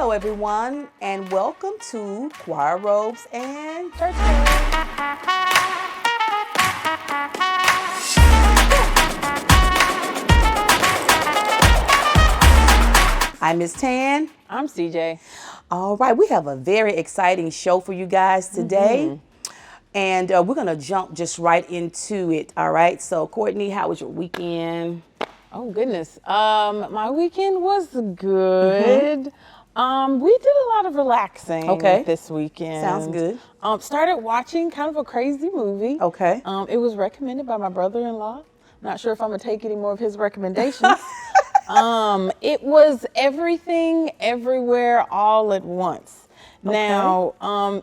Hello, everyone, and welcome to Choir Robes and Church. I'm Miss Tan. I'm CJ. All right, we have a very exciting show for you guys today. And we're going to jump just right into it. All right. So, Courtney, how was your weekend? Oh, goodness. My weekend was good. We did a lot of relaxing this weekend. Sounds good. Started watching kind of a crazy movie. Okay. It was recommended by my brother-in-law. Not sure if I'm going to take any more of his recommendations. It was Everything, Everywhere, All at Once. Now,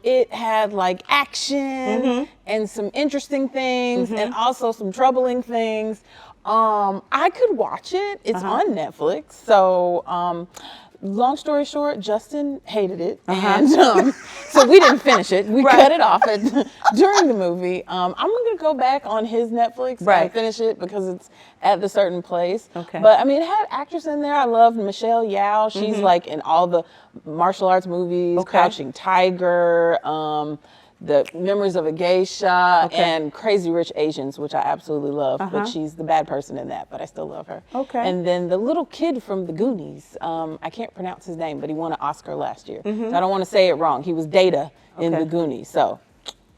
it had like action and some interesting things and also some troubling things. I could watch it. It's on Netflix. So, long story short, Justin hated it. And so we didn't finish it. We cut it off during the movie. I'm going to go back on his Netflix and finish it because it's at the certain place. Okay. But I mean, it had actors in there. I loved Michelle Yao. She's like in all the martial arts movies, Crouching Tiger, The Memories of a Geisha, and Crazy Rich Asians, which I absolutely love. But she's the bad person in that, but I still love her. Okay. And then the little kid from The Goonies, I can't pronounce his name, but he won an Oscar last year. So I don't want to say it wrong. He was Data in The Goonies. So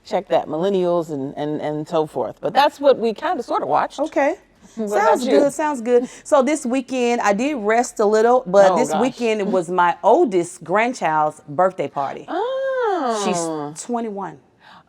check that, millennials and so forth. But that's what we kind of sort of watched. Okay. Sounds good. So this weekend I did rest a little, but this weekend it was my oldest grandchild's birthday party. Oh. She's 21.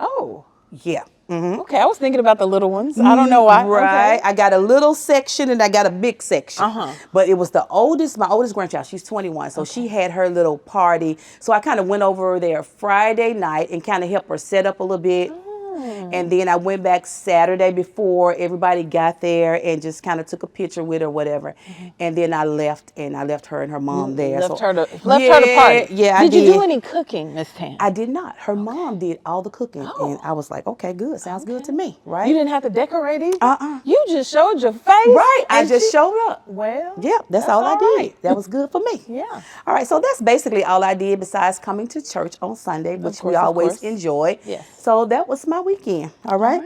Oh. Yeah. Okay, I was thinking about the little ones. I don't know why. Right. Okay. I got a little section and I got a big section. But it was my oldest grandchild. She's 21. So she had her little party. So I kind of went over there Friday night and kind of helped her set up a little bit. And then I went back Saturday before everybody got there and just kind of took a picture with her, whatever. And then I left her and her mom there. Left her to party. Yeah, Did you do any cooking, Miss Tan? I did not. Her mom did all the cooking. And I was like, okay, good. Sounds good to me, right? You didn't have to decorate either? You just showed your face? Right. I just showed up. Well. Yeah, that's all I did. That was good for me. Yeah. All right, so that's basically all I did besides coming to church on Sunday, which we always enjoy. Yes. So that was my weekend. All right.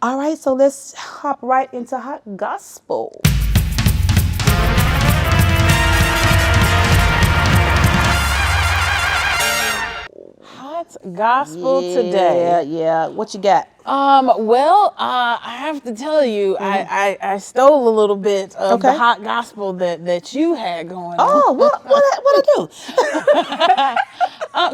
All right, so let's hop right into Hot Gospel. Hot Gospel today. Yeah. What you got? Well, I have to tell you, I stole a little bit of the Hot Gospel that you had going on. Oh, what I do?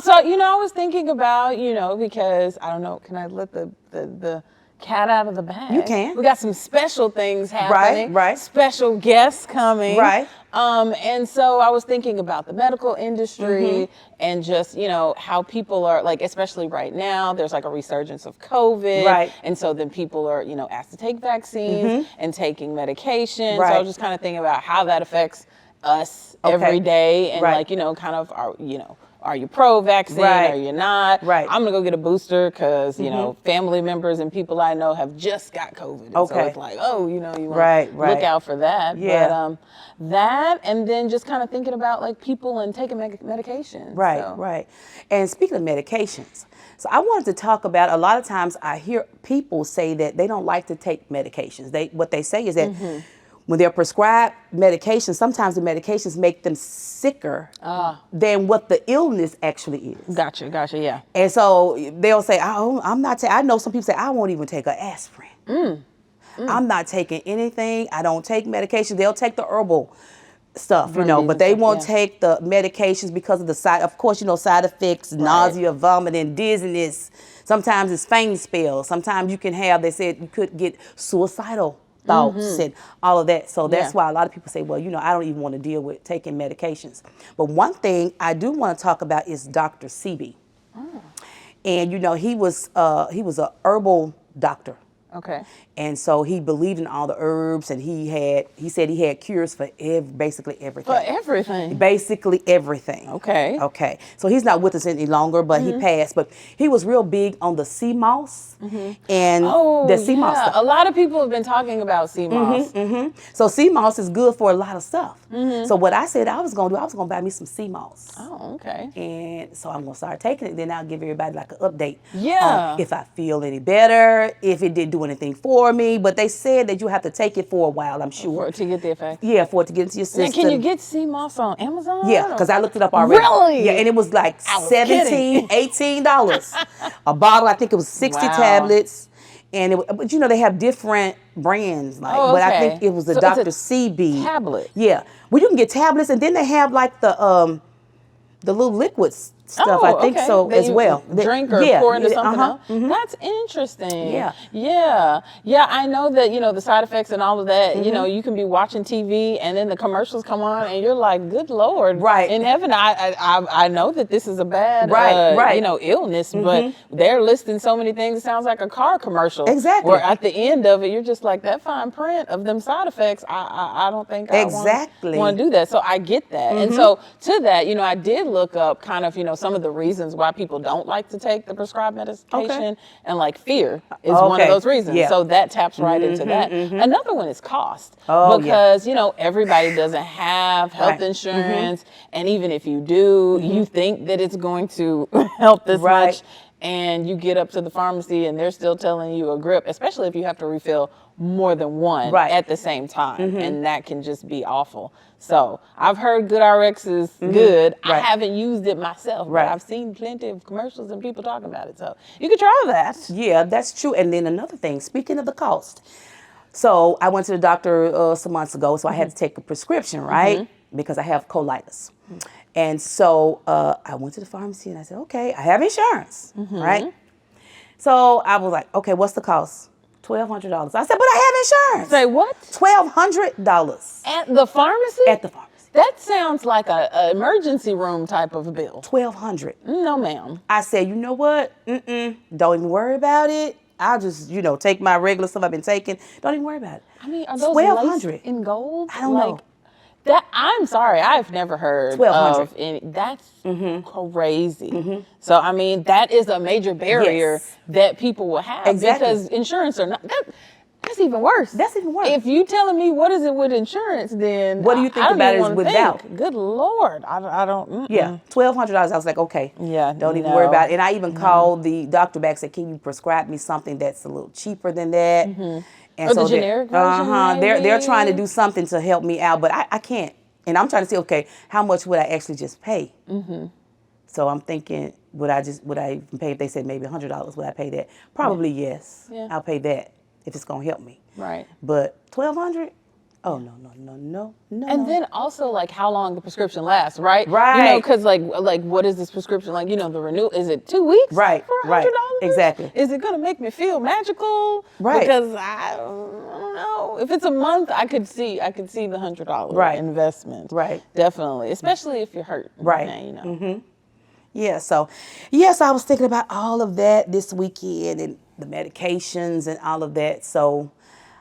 So, I was thinking about, because, I don't know, can I let the cat out of the bag? You can. We got some special things happening. Right. Special guests coming. Right. And so I was thinking about the medical industry and just, how people are, like, especially right now, there's like a resurgence of COVID. Right. And so then people are, asked to take vaccines and taking medication. Right. So I was just kind of thinking about how that affects us every day and kind of are you pro-vaccine? Right. Are you not? Right. I'm going to go get a booster because, family members and people I know have just got COVID. And so it's like, you want to look out for that. Yeah. But that and then just kind of thinking about like people and taking medications. Right, so. right. And speaking of medications, so I wanted to talk about, a lot of times I hear people say that they don't like to take medications. What they say is that when they're prescribed medications, sometimes the medications make them sicker than what the illness actually is. Gotcha, yeah. And so they'll say, I know some people say, I won't even take an aspirin. I'm not taking anything. I don't take medication. They'll take the herbal stuff, but they won't take the medications because of the side effects, nausea, vomiting, dizziness. Sometimes it's faint spells. Sometimes you can have, they said you could get suicidal thoughts and all of that. So that's why a lot of people say, well, I don't even want to deal with taking medications. But one thing I do want to talk about is Dr. Sebi. And he was a herbal doctor. Okay. And so he believed in all the herbs, and he said he had cures for basically everything. For everything. Basically everything. Okay. Okay. So he's not with us any longer, but he passed. But he was real big on the sea moss and the sea moss stuff. A lot of people have been talking about sea moss. So sea moss is good for a lot of stuff. So what I said I was going to do, I was going to buy me some sea moss. Oh, okay. And so I'm going to start taking it. Then I'll give everybody like an update. Yeah. On if I feel any better, if it didn't do anything for me. But they said that you have to take it for a while, I'm sure. To get the effect. Yeah, for it to get into your system. And can you get sea moss on Amazon? Yeah, because I looked it up already. Really? Yeah, and it was like $17, $18 a bottle. I think it was 60 tablets. And but you know they have different brands, like. But I think it was the Dr. CB tablet. Yeah, well you can get tablets, and then they have like the little liquids stuff. I think so as well. Drink or pour into something else. That's interesting. Yeah. I know that the side effects and all of that. You can be watching TV and then the commercials come on and you're like, good Lord, right? In heaven, I know that this is a bad illness, but they're listing so many things. It sounds like a car commercial. Exactly. Where at the end of it, you're just like that fine print of them side effects. I don't think I want to do that. So I get that. And so to that, I did look up kind of some of the reasons why people don't like to take the prescribed medication, and like fear is one of those reasons. So that taps right into that. Another one is cost, because everybody doesn't have health insurance, and even if you do, you think that it's going to help this much, and you get up to the pharmacy and they're still telling you a grip, especially if you have to refill more than one at the same time, and that can just be awful. So I've heard GoodRx is good. I haven't used it myself, but I've seen plenty of commercials and people talking about it. So you could try that. Yeah, that's true. And then another thing, speaking of the cost. So I went to the doctor some months ago, so I had to take a prescription, right? Because I have colitis. And so I went to the pharmacy and I said, okay, I have insurance, right? So I was like, okay, what's the cost? $1,200. I said, but I have insurance. Say what? $1,200. At the pharmacy? At the pharmacy. That sounds like a emergency room type of a bill. $1,200. No, ma'am. I said, you know what? Don't even worry about it. I'll just, take my regular stuff I've been taking. Don't even worry about it. I mean, are those $1,200 in gold? I don't know. I'm sorry, I've never heard of any. That's crazy. So I mean, that is a major barrier that people will have because insurance are not. That's even worse. That's even worse. If you telling me what is it with insurance, then what do you think about it is without? Good Lord, I don't. Yeah, $1,200. I was like, okay, don't even worry about it. And I even called the doctor back, said, can you prescribe me something that's a little cheaper than that? And so the generic version, they're trying to do something to help me out, but I can't. And I'm trying to see, okay, how much would I actually just pay? So I'm thinking, would I even pay if they said maybe $100? Would I pay that? Probably yes. I'll pay that if it's gonna help me. Right. But $1,200? Oh no. And then also like how long the prescription lasts, right? Right. Because like what is this prescription like? The renewal, is it 2 weeks? Right. For $100? Exactly. Is it gonna make me feel magical? Right. Because I don't know. If it's a month, I could see the $100 investment. Right. Definitely, especially if you're hurt. Right. Yeah. So, yes, I was thinking about all of that this weekend and the medications and all of that. So.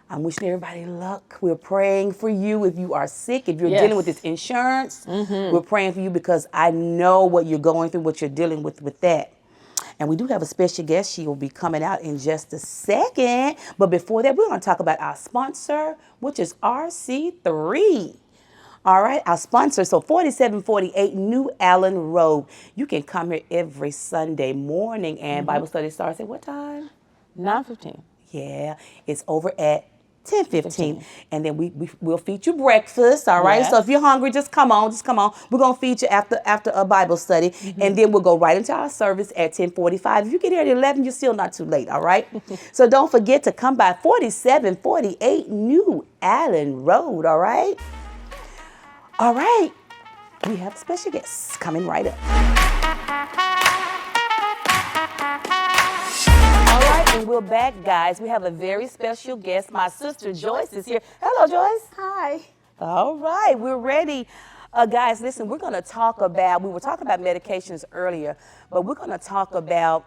I'm wishing everybody luck. We're praying for you if you are sick, if you're dealing with this insurance. We're praying for you because I know what you're going through, what you're dealing with that. And we do have a special guest. She will be coming out in just a second. But before that, we're going to talk about our sponsor, which is RC3. All right, our sponsor, so 4748 New Allen Road. You can come here every Sunday morning, and Bible study starts at what time? 9:15. Yeah, it's over at 10:15, and then we'll feed you breakfast. All right, so if you're hungry, just come on. We're gonna feed you after a Bible study, and then we'll go right into our service at 10:45. If you get here at 11, you're still not too late. All right, so don't forget to come by 4748 New Allen Road. All right, we have special guests coming right up. And we're back, guys. We have a very special guest. My sister Joyce is here. Hello, Joyce. Hi. All right, we're ready Guys, listen, we're going to talk about, we were talking about medications earlier, but we're going to talk about,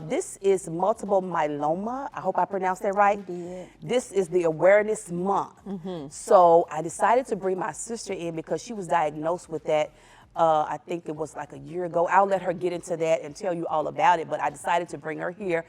this is multiple myeloma. I hope I pronounced that right. You did. This is the awareness month. So I decided to bring my sister in because she was diagnosed with that. I think it was like a year ago. I'll let her get into that and tell you all about it, but I decided to bring her here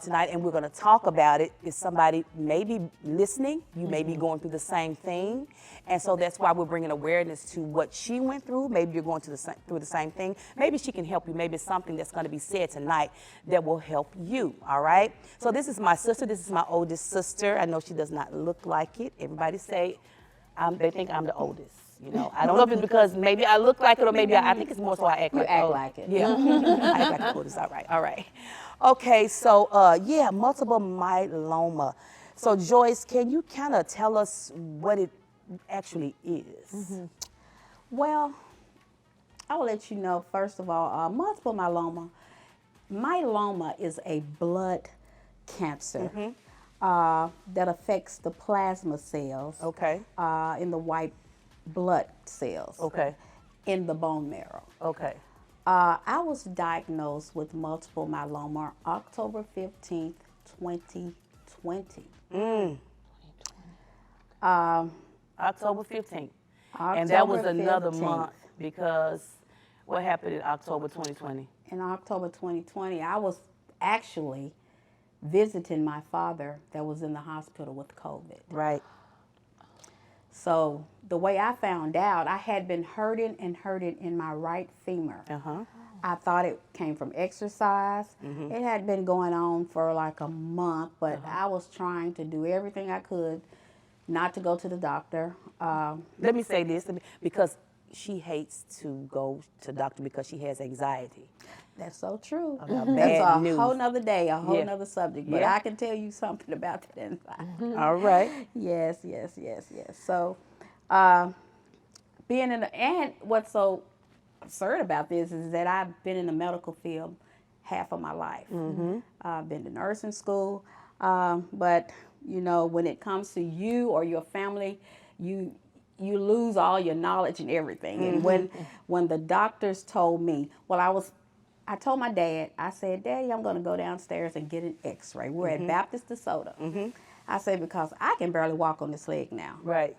tonight, and we're going to talk about it. If somebody may be listening, you may be going through the same thing, and so that's why we're bringing awareness to what she went through. Maybe you're going through the same thing. Maybe she can help you. Maybe it's something that's going to be said tonight that will help you, all right? So this is my sister. This is my oldest sister. I know she does not look like it. Everybody say they think I'm the oldest. You know, I don't know if it's because maybe I look like it or maybe I think it's more so I act You like act old. like it. Yeah, I act like the oldest. All right, all right. Okay, so yeah, multiple myeloma. So Joyce, can you kind of tell us what it actually is? Well, I will let you know, first of all, multiple myeloma. Myeloma is a blood cancer that affects the plasma cells Okay, in the white blood cells okay, in the bone marrow. okay. I was diagnosed with multiple myeloma October 15th, 2020. October 15th. And that was October another 15th. month because what happened in October 2020? In October 2020, I was actually visiting my father that was in the hospital with COVID. Right. So the way I found out, I had been hurting in my right femur. Uh-huh. I thought it came from exercise. It had been going on for like a month, but I was trying to do everything I could not to go to the doctor. Let me say this because she hates to go to doctor because she has anxiety. That's so true. About That's bad a news. whole nother day, a whole Yeah. nother subject. But Yeah. I can tell you something about that inside. All right. Yes. So, being in the, and what's so absurd about this is that I've been in the medical field half of my life. I've been to nursing school, but you know, when it comes to you or your family, you lose all your knowledge and everything. And when the doctors told me, I told my dad, I said, Daddy, I'm going to go downstairs and get an x-ray. We're at Baptist DeSoto. I said, because I can barely walk on this leg now. Right.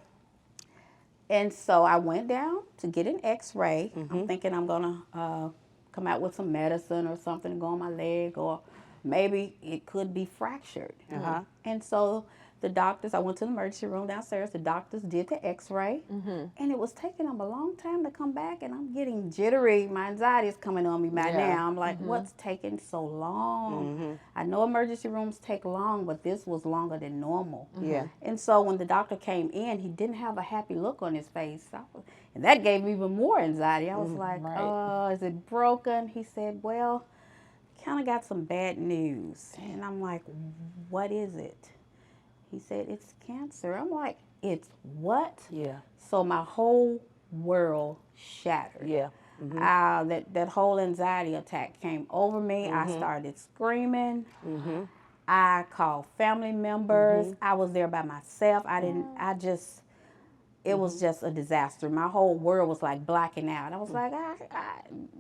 And so I went down to get an x-ray. I'm thinking I'm going to come out with some medicine or something to go on my leg, or maybe it could be fractured. And so the doctors, I went to the emergency room downstairs. The doctors did the x-ray, and it was taking them a long time to come back, and I'm getting jittery. My anxiety is coming on me by now. I'm like, what's taking so long? I know emergency rooms take long, but this was longer than normal. Yeah. And so when the doctor came in, he didn't have a happy look on his face. And that gave me even more anxiety. I was like, is it broken? He said, well, kind of got some bad news. And I'm like, what is it? He said, it's cancer. I'm like, it's what? Yeah. So my whole world shattered. Yeah. That whole anxiety attack came over me. I started screaming. I called family members. I was there by myself. It was just a disaster. My whole world was like blacking out. I was like,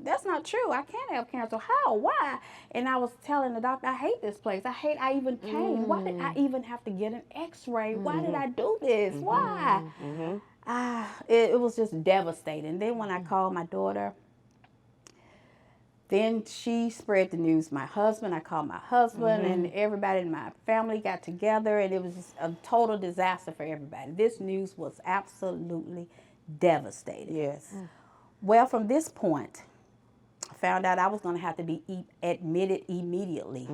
that's not true. I can't have cancer. How? Why? And I was telling the doctor, I hate this place. I even came. Why did I even have to get an x-ray? Why did I do this? Why? It was just devastating. Then when I called my daughter, then she spread the news. I called my husband, and everybody in my family got together, and it was just a total disaster for everybody. This news was absolutely devastating. Yes. Well, from this point, I found out I was going to have to be admitted immediately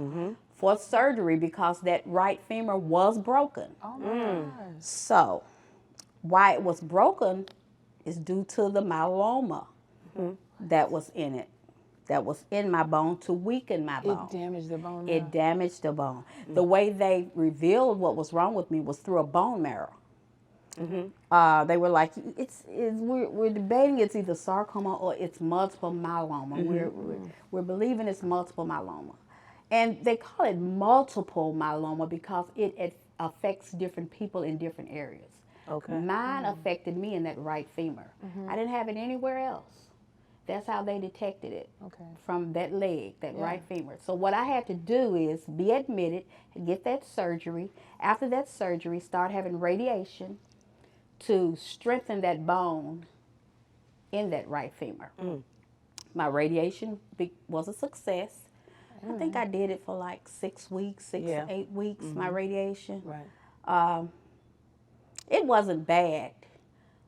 for surgery because that right femur was broken. Oh my gosh. So, why it was broken is due to the myeloma that was in it. That was in my bone to weaken my bone. It damaged the bone. It damaged the bone. The way they revealed what was wrong with me was through a bone marrow. They were like, we're debating it's either sarcoma or it's multiple myeloma. We're believing it's multiple myeloma. And they call it multiple myeloma because it affects different people in different areas. Okay. Mine affected me in that right femur. I didn't have it anywhere else. That's how they detected it. Okay. From that leg, that Yeah. right femur. So what I had to do is be admitted, get that surgery. After that surgery, start having radiation to strengthen that bone in that right femur. My radiation was a success. I think I did it for like 6 weeks, six Yeah. to 8 weeks, my radiation. Right. It wasn't bad.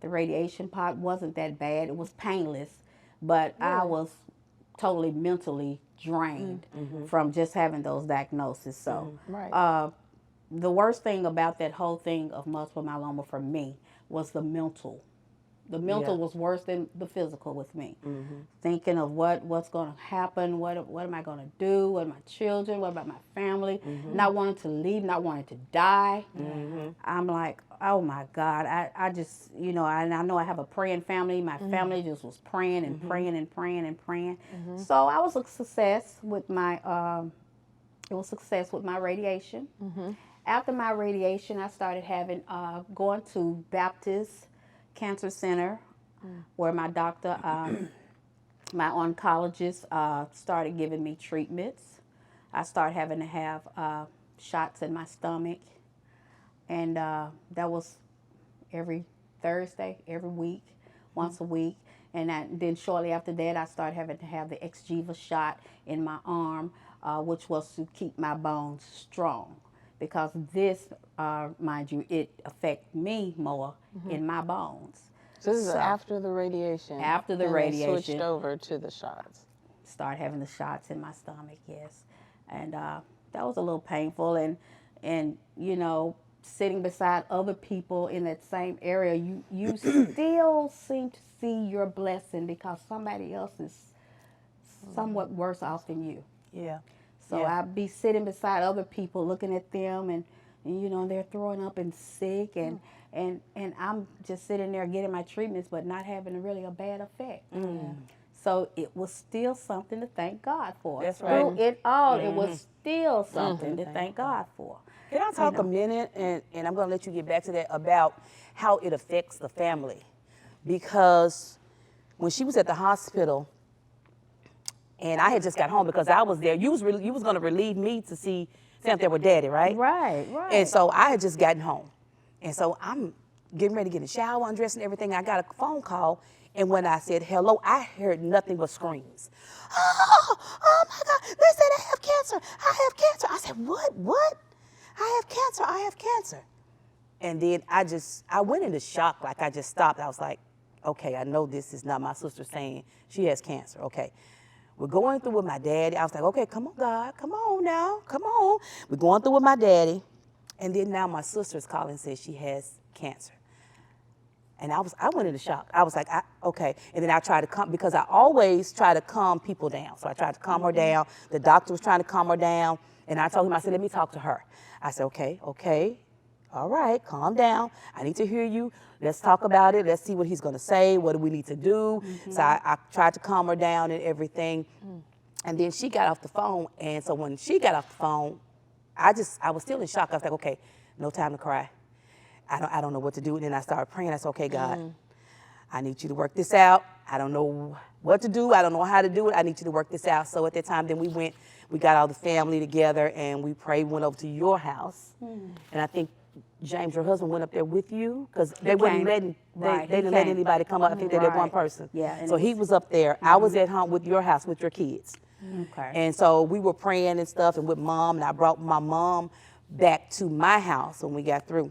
The radiation part wasn't that bad. It was painless, but I was totally mentally drained from just having those diagnoses. So, Right. the worst thing about that whole thing of multiple myeloma for me was the mental. The mental Yeah. was worse than the physical with me. Thinking of what's going to happen, what am I going to do, what are my children, what about my family, not wanting to leave, not wanting to die. I'm like, oh my God, I just, I know I have a praying family. My family just was praying and praying and praying and praying. So I was a success with my, it was success with my radiation. After my radiation, I started having, going to Baptist Cancer Center, where my doctor, my oncologist, started giving me treatments. I started having to have shots in my stomach, and that was every Thursday, every week, once a week. And then shortly after that, I started having to have the Xgeva shot in my arm, which was to keep my bones strong. Because this, mind you, it affects me more in my bones. So this is after the radiation. After the and radiation. They switched over to the shots. Start having the shots in my stomach, yes. And that was a little painful. And sitting beside other people in that same area, you still seem to see your blessing because somebody else is somewhat worse off than you. Yeah. So I'd be sitting beside other people looking at them and they're throwing up and sick and I'm just sitting there getting my treatments but not having really a bad effect. So it was still something to thank God for. That's right. Through it all, it was still something to thank God for. Can I talk a minute, and I'm going to let you get back to that, about how it affects the family? Because when she was at the hospital, and I had just got home because I was there, you was going to relieve me to see Sam there with Daddy, right? Right. And so I had just gotten home. And so I'm getting ready to get in the shower, undressed and everything. I got a phone call, and when I said hello, I heard nothing but screams. Oh my God, they said I have cancer. I have cancer. I said, what? I have cancer. I have cancer. And then I went into shock, like I just stopped. I was like, okay, I know this is not my sister saying she has cancer. Okay. We're going through with my daddy. I was like, okay, come on, God. Come on now. Come on. We're going through with my daddy. And then now my sister's calling and says she has cancer. And I went into shock. I was like, okay. And then I tried to calm, because I always try to calm people down. So I tried to calm her down. The doctor was trying to calm her down. And I told him, I said, let me talk to her. I said, okay. All right, calm down. I need to hear you. Let's talk about it. Let's see what he's going to say. What do we need to do? So I tried to calm her down and everything. And then she got off the phone. And so when she got off the phone, I was still in shock. I was like, okay, no time to cry. I don't know what to do. And then I started praying. I said, okay, God, I need you to work this out. I don't know what to do. I don't know how to do it. I need you to work this out. So at that time, then we got all the family together and we prayed, went over to your house. And I think James, your husband, went up there with you because they didn't let anybody come up. I think they let one person. Yeah. So he was up there. I was at home with your house with your kids. Okay. And so we were praying and stuff and with Mom, and I brought my mom back to my house when we got through.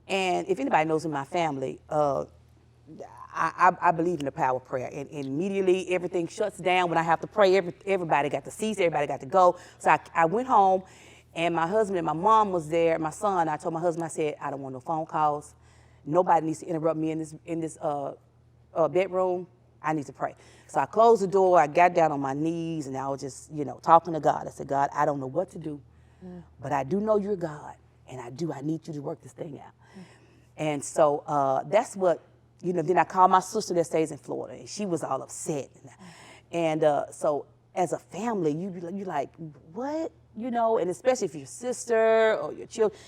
And if anybody knows in my family, I believe in the power of prayer. And immediately everything shuts down when I have to pray. Everybody got to cease. Everybody got to go. So I went home, and my husband and my mom was there. My son, I told my husband, I said, I don't want no phone calls. Nobody needs to interrupt me in this bedroom. I need to pray. So I closed the door. I got down on my knees, and I was just, talking to God. I said, God, I don't know what to do, but I do know you're God, and I need you to work this thing out. And so that's what, then I called my sister that stays in Florida, and she was all upset. And so as a family, you're like, what? And especially if your sister or your children,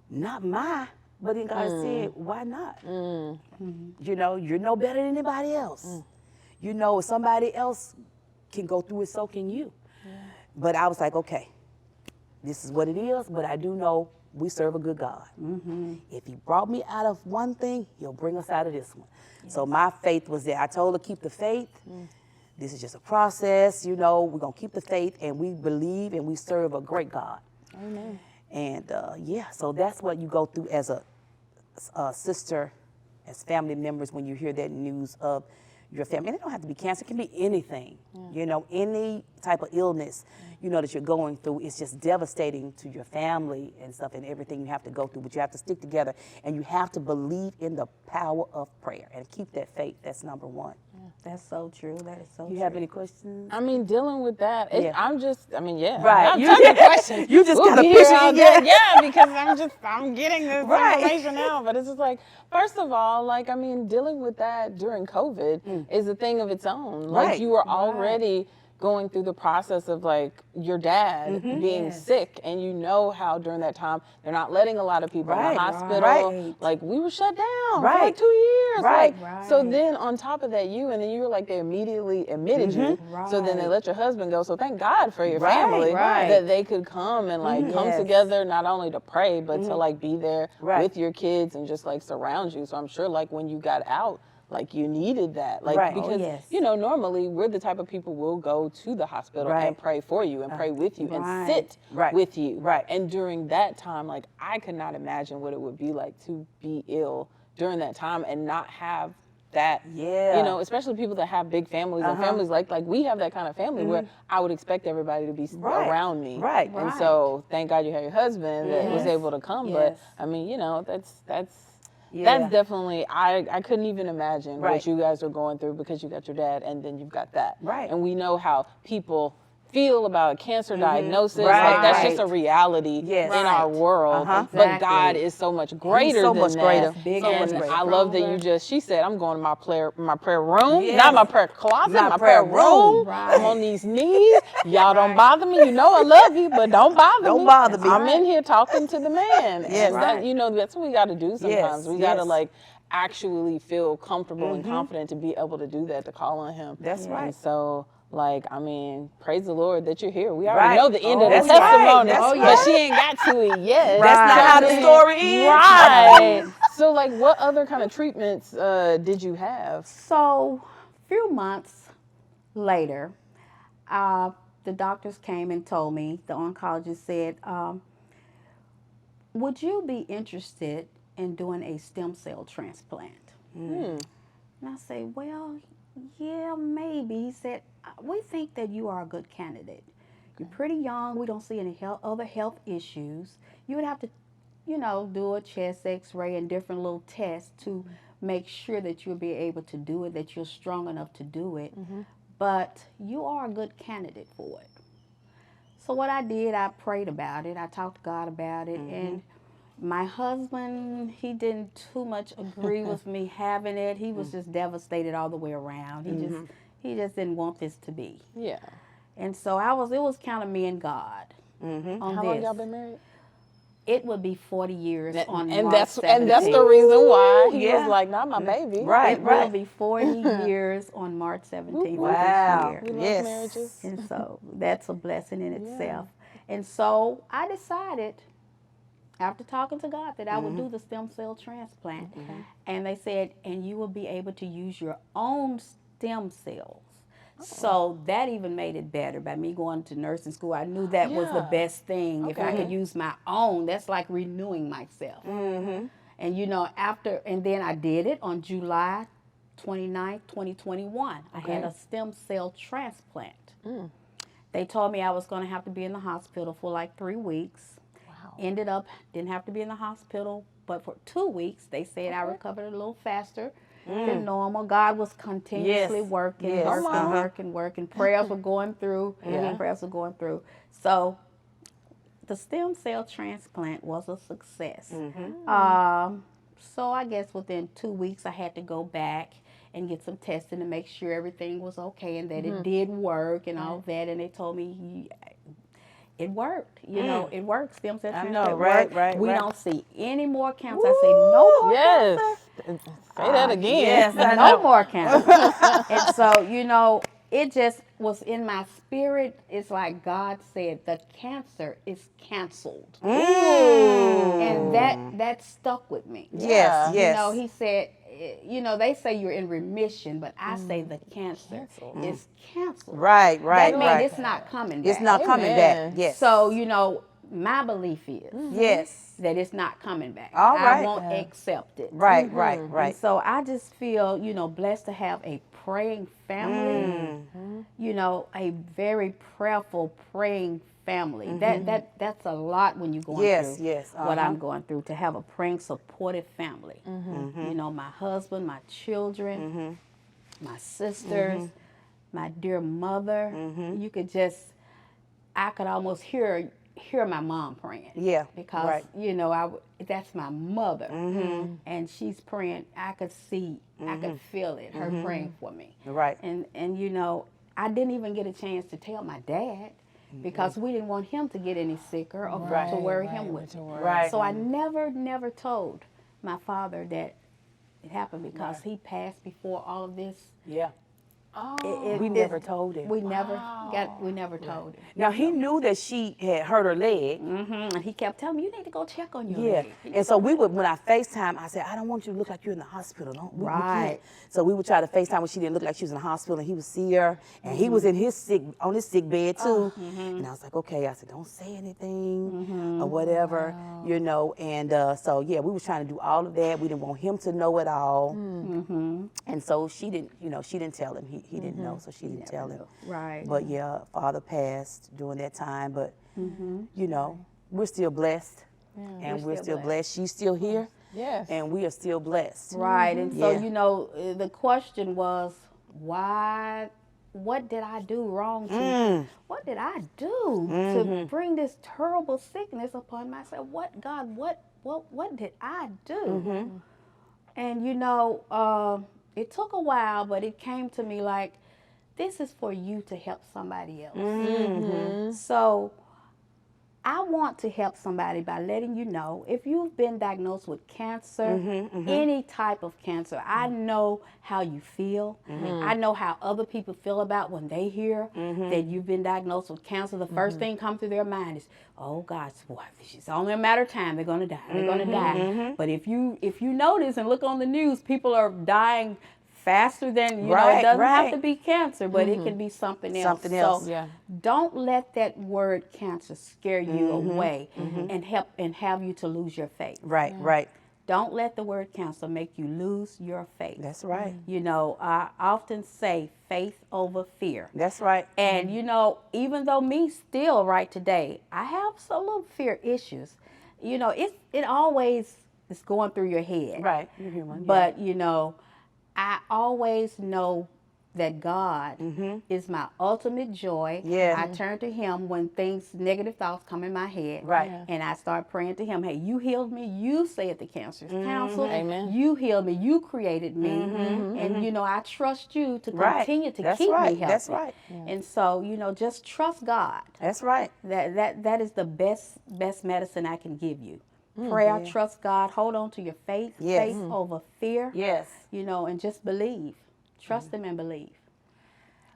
not my But then God said, why not? You know, you're no better than anybody else. You know, if somebody else can go through it, so can you. But I was like, okay, this is what it is, but I do know we serve a good God. If he brought me out of one thing, he'll bring us out of this one. So my faith was there. I told her, keep the faith. This is just a process, you know, we're going to keep the faith, and we believe and we serve a great God. Amen. And so that's what you go through as a sister, as family members, when you hear that news of your family. And it don't have to be cancer, it can be anything, you know, any type of illness, you know, that you're going through. It's just devastating to your family and stuff and everything you have to go through. But you have to stick together, and you have to believe in the power of prayer and keep that faith. That's number one. That's so true. That is so true. You have any questions? I mean, dealing with that, Yeah. I'm just, Right. I'm taking questions. You just We'll gotta be push here it all in, day. yeah. Yeah, because I'm getting this Right. information now. But it's just like, first of all, like, I mean, dealing with that during COVID is a thing of its own. Like, Right. you were already going through the process of, like, your dad being Yes. sick, and you know how during that time they're not letting a lot of people in Right. the hospital. Right. Like, we were shut down for Right. like 2 years. Right. Like, so Right. then on top of that, and then you were like, they immediately admitted you. So then they Right. let your husband go. So thank God for your Right, family right. that they could come and like come Yes. together, not only to pray, but to like be there Right. with your kids and just like surround you. So I'm sure like when you got out, like you needed that, like Right. Oh, because yes. you know normally we're the type of people will go to the hospital Right. and pray for you and pray with you and Right. sit Right. with you. Right. And during that time, like I could not imagine what it would be like to be ill during that time and not have that, Yeah. you know, especially people that have big families and families like we have that kind of family where I would expect everybody to be Right. around me. Right. And Right. so thank God you had your husband that was Yes. able to come. Yes. But I mean, you know, that's Yeah. definitely, I couldn't even imagine Right. what you guys are going through because you got your dad and then you've got that. Right. And we know how people feel about cancer diagnosis. Right, Like that's just right. a reality Yes. in our Right. world. Uh-huh. But Exactly. God is so much greater so than much that. greater. Bigger And and I love that you stronger. she said, I'm going to my prayer room, Yes. not my prayer closet, My my prayer prayer room. room. Right. I'm on these knees. Y'all don't bother me. You know I love you, but don't bother Don't me. bother me. I'm in here talking to the man. Yes. And that, you know, that's what we got to do sometimes. Yes, We got to yes. like actually feel comfortable and confident to be able to do that, to call on him. That's right. And so, like, I mean, praise the Lord that you're here. We already Right. know the end of the That's right. testimony, That's but right. she ain't got to it yet. That's not how the So, story ends. right. So, like, what other kind of treatments did you have? So, a few months later, the doctors came and told me, the oncologist said, would you be interested in doing a stem cell transplant? And I said, well, yeah, maybe. He said, we think that you are a good candidate. You're pretty young. We don't see any other health issues. You would have to, you know, do a chest x-ray and different little tests to make sure that you'll be able to do it, that you're strong enough to do it. But you are a good candidate for it. So what I did, I prayed about it. I talked to God about it. And my husband, he didn't too much agree with me having it. He was just devastated all the way around. He just didn't want this to be. Yeah. And so it was kind of me and God on How this. long y'all been married? It would be 40 years on And March that's 17th. the reason why he Yeah. was like, not my baby. Right. It will be 40 years on March 17th Wow. of We this love year. Yes. marriages. And so that's a blessing in itself. And so I decided, after talking to God, that I would do the stem cell transplant. And they said, and you will be able to use your own stem cells. So that even made it better. By me going to nursing school, I knew that was the Yeah. best thing. If I could use my own, that's like renewing myself. And you know, and then I did it on July 29th, 2021. I had a stem cell transplant. They told me I was going to have to be in the hospital for like 3 weeks. Wow. Ended up, didn't have to be in the hospital, but for 2 weeks, they said I recovered a little faster than normal. God was continuously Yes. working, Yes. working. Prayers were going through. Prayers were going through. So the stem cell transplant was a success. So I guess within 2 weeks, I had to go back and get some testing to make sure everything was okay and that it did work and all that. And they told me, it worked. You know, it works. Stem cell I transplant know, worked. right. We don't see any more cancer. I say no more Yes. cancer. Say that again. Yes, I No know. more cancer. And so, you know, it just was in my spirit. It's like God said, the cancer is canceled. And that stuck with me. Yes, You know, yes. he said, you know, they say you're in remission, but I say the cancer is canceled. Right, right, That means right. it's not coming back. It's not coming back. Amen. Yes. So, you know, my belief is yes. that it's not coming back. All I right. won't accept it. Right, right, And right. so I just feel, you know, blessed to have a praying family. You know, a very prayerful, praying family. That's a lot when you're going Yes, through yes, what I'm going through, to have a praying, supportive family. You know, my husband, my children, my sisters, my dear mother. You could just, I could almost hear my mom praying. Yeah, Because, right. you know, that's my mother. And she's praying. I could see, I could feel it, her praying for me. Right. And, you know, I didn't even get a chance to tell my dad because we didn't want him to get any sicker or to worry him with it. Right. So I never told my father that it happened because he passed before all of this. Yeah. Oh. We never told him. We never told him. Now, he knew that she had hurt her leg. And he kept telling me, you need to go check on your Yeah. leg. And so we would, when I FaceTime, I said, I don't want you to look like you're in the hospital. We can't. Right. So we would try to FaceTime when she didn't look like she was in the hospital, and he would see her, and he was in on his sick bed too. And I was like, okay. I said, don't say anything or whatever, you know. And so, yeah, we were trying to do all of that. We didn't want him to know it all. And so she didn't, you know, she didn't tell him. He didn't know, so she didn't tell him. Right. But yeah, father passed during that time. But you know, we're still blessed, and we're still blessed. She's still here, Yes. and we are still blessed. Right. And so, Yeah. you know, the question was, what did I do wrong what did I do to bring this terrible sickness upon myself? What did I do? And, you know, it took a while, but it came to me like, this is for you to help somebody else. So I want to help somebody by letting you know, if you've been diagnosed with cancer, any type of cancer, I know how you feel. I know how other people feel about when they hear that you've been diagnosed with cancer. The first thing come through their mind is, oh gosh, boy, it's only a matter of time. They're going to die. They're going to die. But if you notice and look on the news, people are dying faster than, you know, it doesn't have to be cancer, but it can be something else. Something else. So don't let that word cancer scare you away and have you to lose your faith. Right, right. Don't let the word cancer make you lose your faith. That's right. You know, I often say faith over fear. That's right. And, you know, even though me still right today, I have some little fear issues. You know, it always is going through your head. Right. You're human. But, you know, I always know that God is my ultimate joy. Yeah. I turn to him when negative thoughts come in my head. Right. Yeah. And I start praying to him, hey, you healed me. You said the cancer is canceled. Amen. You healed me. You created me. And, you know, I trust you to continue to keep me healthy. That's right. And so, you know, just trust God. That's right. That is the best medicine I can give you. Prayer, trust God, hold on to your faith, faith over fear. Yes. You know, and just believe. Trust him and believe.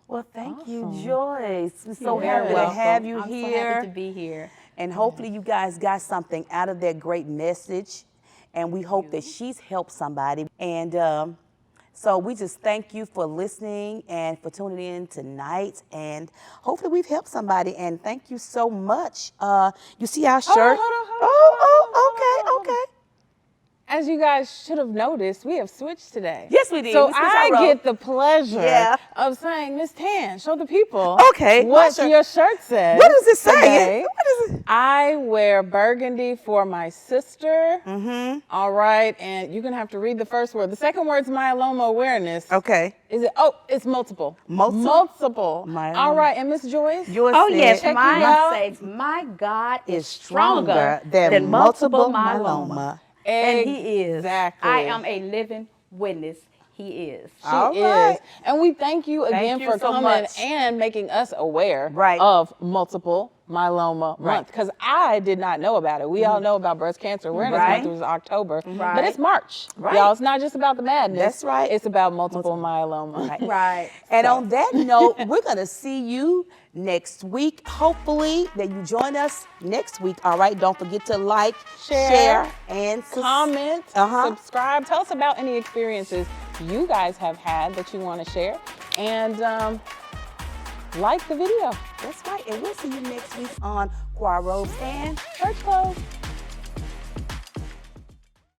Well, thank you, Joyce. We're so You're happy very to have you welcome. here. I'm so happy to be here. And hopefully you guys got something out of that great message. And we hope that she's helped somebody. And so we just thank you for listening and for tuning in tonight. And hopefully we've helped somebody. And thank you so much. You see our shirt? Okay. As you guys should have noticed, we have switched today. Yes, we did. So We switched I our roles. get the pleasure of saying, Miss Tan, show the people what your shirt says. What does it say? Today. What is it? I wear burgundy for my sister. All right, and you're gonna have to read the first word. The second word's myeloma awareness. Okay. Is it? Oh, it's multiple. Multiple. All right, and Miss Joyce. Oh, yes, check mine you out. says, my God Is stronger than multiple myeloma. And he is. Exactly. I am a living witness. He is. She All is. right. And we thank you again you for so coming much. and making us aware Right. of multiple myeloma Right. month. Because I did not know about it. We all know about breast cancer awareness Right. month. It was October. But Right. it's March. Right. Y'all, it's not just about the madness. That's right. It's about multiple myeloma. Right. And So. on that note, we're going to see you next week. Hopefully that you join us next week. All right. Don't forget to like, Share, and Comment, Uh-huh. subscribe. Tell us about any experiences you guys have had that you want to share. And like the video. That's right. And we'll see you next week on Quarros and Church clothes.